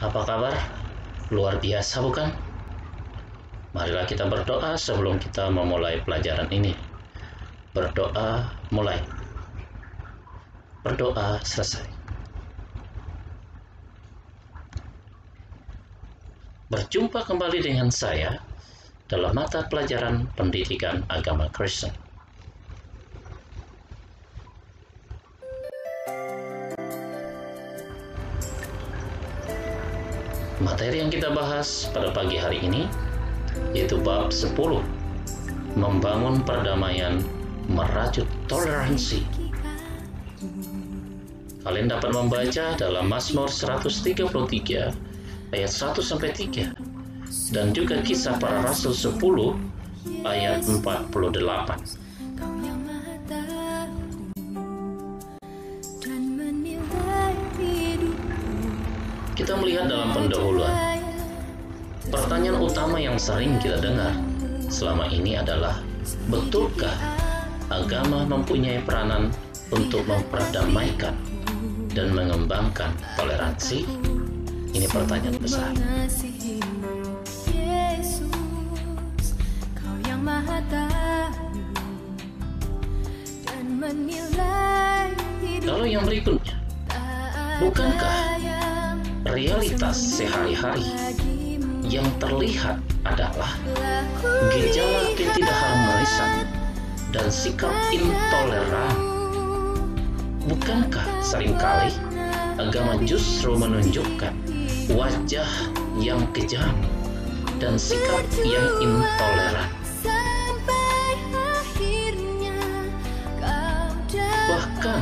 Apa kabar? Luar biasa bukan? Marilah kita berdoa sebelum kita memulai pelajaran ini. Berdoa mulai. Berdoa selesai. Berjumpa kembali dengan saya dalam mata pelajaran pendidikan agama Kristen. Materi yang kita bahas pada pagi hari ini yaitu bab 10, membangun perdamaian, merajut toleransi. Kalian dapat membaca dalam Mazmur 133 ayat 1-3 dan juga Kisah Para Rasul 10 ayat 48. Kita melihat dalam pendahuluan, pertanyaan utama yang sering kita dengar selama ini adalah, betulkah agama mempunyai peranan untuk memperdamaikan dan mengembangkan toleransi? Ini pertanyaan besar. Lalu yang berikutnya, bukankah realitas sehari-hari yang terlihat adalah gejala ketidakharmonisan dan sikap intoleran? Bukankah seringkali agama justru menunjukkan wajah yang kejam dan sikap yang intoleran? Bahkan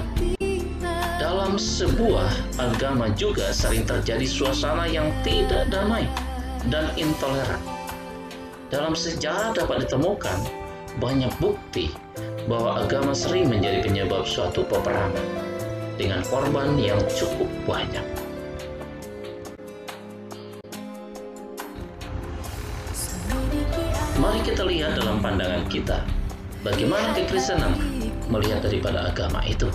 dalam sebuah agama juga sering terjadi suasana yang tidak damai dan intoleran. Dalam sejarah dapat ditemukan banyak bukti bahwa agama sering menjadi penyebab suatu peperangan dengan korban yang cukup banyak. Mari kita lihat dalam pandangan kita bagaimana kekristenan melihat daripada agama itu.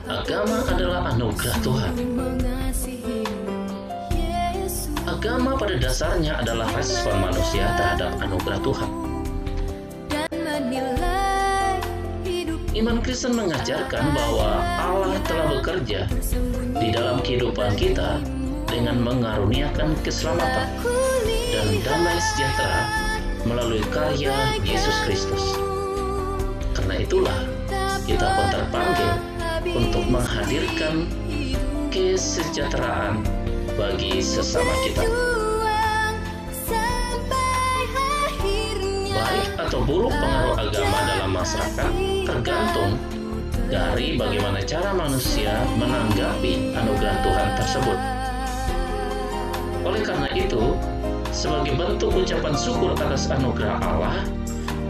Agama adalah anugerah Tuhan. Agama pada dasarnya adalah respon manusia terhadap anugerah Tuhan. Iman Kristen mengajarkan bahwa Allah telah bekerja di dalam kehidupan kita dengan mengaruniakan keselamatan dan damai sejahtera melalui karya Yesus Kristus. Karena itulah kita pun terpanggil untuk menghadirkan kesejahteraan bagi sesama kita. Baik atau buruk pengaruh agama dalam masyarakat tergantung dari bagaimana cara manusia menanggapi anugerah Tuhan tersebut. Oleh karena itu, sebagai bentuk ucapan syukur atas anugerah Allah,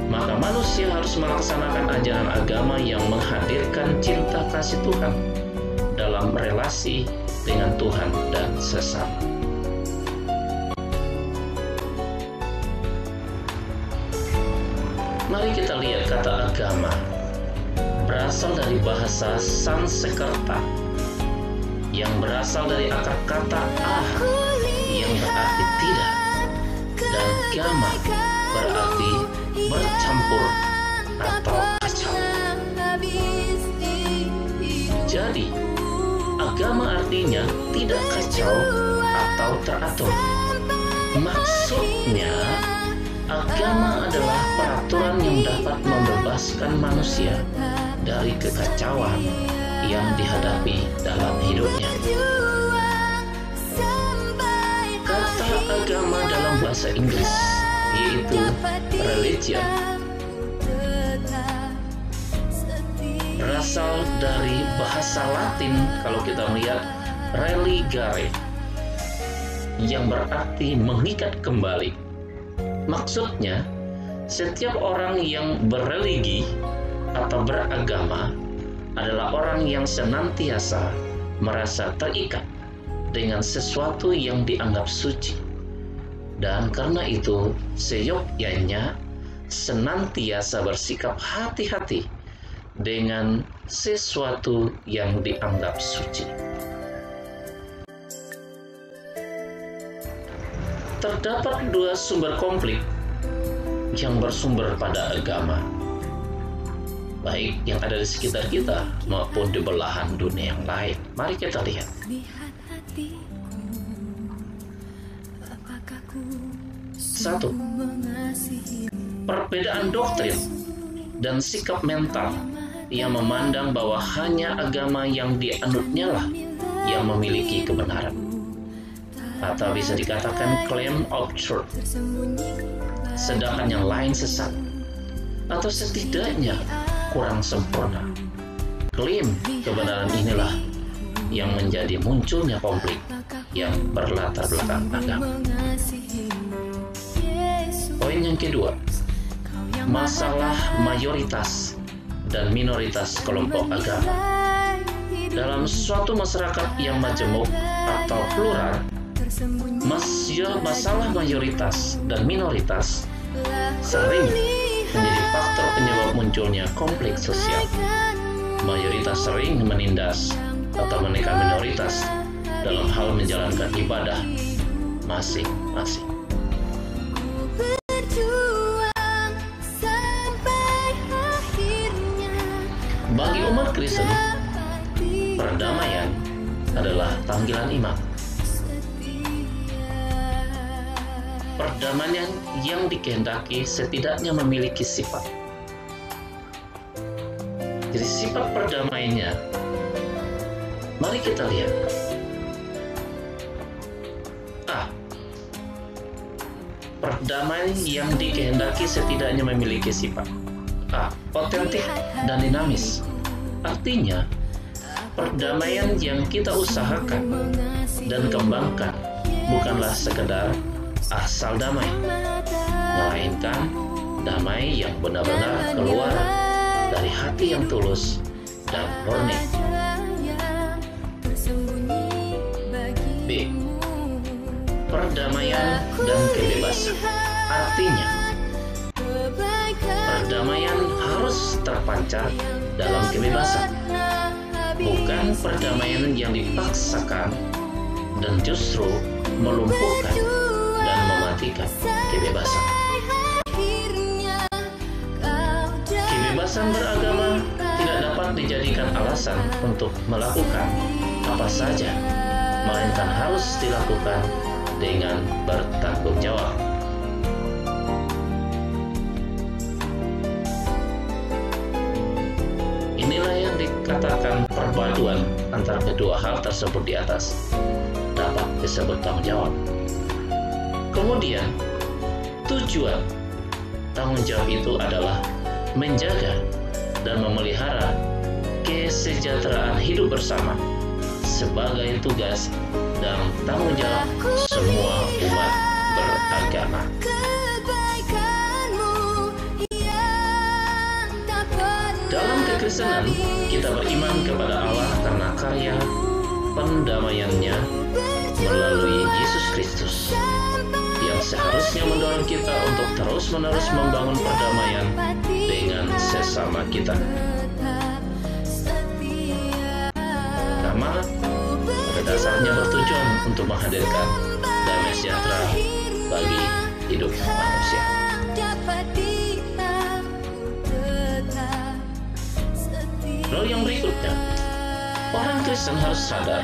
maka manusia harus melaksanakan ajaran agama yang menghadirkan cinta kasih Tuhan dalam relasi dengan Tuhan dan sesama. Mari kita lihat kata agama berasal dari bahasa Sanskerta yang berasal dari akar kata aha yang berarti tidak, dan gama berarti bercampur atau kacau. Jadi, agama artinya tidak kacau atau teratur. Maksudnya, agama adalah peraturan yang dapat membebaskan manusia dari kekacauan yang dihadapi dalam hidupnya. Kata agama dalam bahasa Inggris yaitu religion berasal dari bahasa Latin kalau kita melihat religare yang berarti mengikat kembali. Maksudnya, setiap orang yang berreligi atau beragama adalah orang yang senantiasa merasa terikat dengan sesuatu yang dianggap suci. Dan karena itu, seyogyanya senantiasa bersikap hati-hati dengan sesuatu yang dianggap suci. terdapat dua sumber konflik yang bersumber pada agama, baik yang ada di sekitar kita maupun di belahan dunia yang lain. Mari kita lihat. Satu, perbedaan doktrin dan sikap mental yang memandang bahwa hanya agama yang dianutnya lah yang memiliki kebenaran, atau bisa dikatakan claim of truth, sedangkan yang lain sesat atau setidaknya kurang sempurna. Klaim kebenaran inilah yang menjadi munculnya konflik yang berlatar belakang agama. Poin yang kedua, masalah mayoritas dan minoritas kelompok agama. Dalam suatu masyarakat yang majemuk atau plural, masalah mayoritas dan minoritas sering menjadi faktor penyebab munculnya konflik sosial. Mayoritas sering menindas atau menekan minoritas dalam hal menjalankan ibadah masing-masing. Bagi umat Kristen, perdamaian adalah panggilan iman. Perdamaian yang dikehendaki setidaknya memiliki sifat. Jadi sifat perdamaiannya, mari kita lihat. Perdamaian yang dikehendaki setidaknya memiliki sifat otentik dan dinamis. Artinya, perdamaian yang kita usahakan dan kembangkan bukanlah sekedar asal damai, melainkan damai yang benar-benar keluar dari hati yang tulus dan murni. B. Perdamaian dan kebebasan. Artinya, perdamaian harus terpancar dalam kebebasan, bukan perdamaian yang dipaksakan dan justru melumpuhkan dan mematikan kebebasan. Kebebasan beragama tidak dapat dijadikan alasan untuk melakukan apa saja, melainkan harus dilakukan dengan bertanggung jawab. Inilah yang dikatakan perpaduan antara kedua hal tersebut di atas dapat disebut tanggung jawab. Kemudian, tujuan tanggung jawab itu adalah menjaga dan memelihara kesejahteraan hidup bersama sebagai tugas dan tanggung jawab semua umat beragama. Dalam kekristenan, kita beriman kepada Allah karena karya pendamaiannya melalui Yesus Kristus, yang seharusnya mendorong kita untuk terus-menerus membangun perdamaian dengan sesama kita. Karena pada dasarnya bertujuan untuk menghadirkan damai sejahtera bagi hidup manusia. Lalu yang berikutnya, orang Kristen harus sadar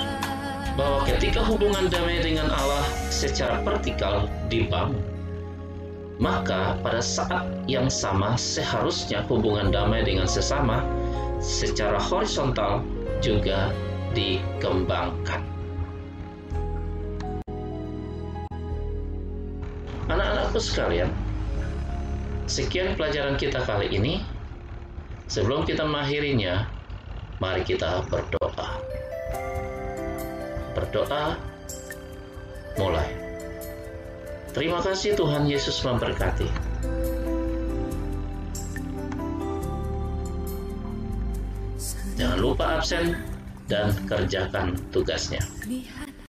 bahwa ketika hubungan damai dengan Allah secara vertikal dibangun, maka pada saat yang sama seharusnya hubungan damai dengan sesama secara horizontal juga dikembangkan. Anak-anakku sekalian, sekian pelajaran kita kali ini. Sebelum kita mengakhirinya, mari kita berdoa. Berdoa mulai. Terima kasih Tuhan Yesus memberkati. Jangan lupa absen dan kerjakan tugasnya.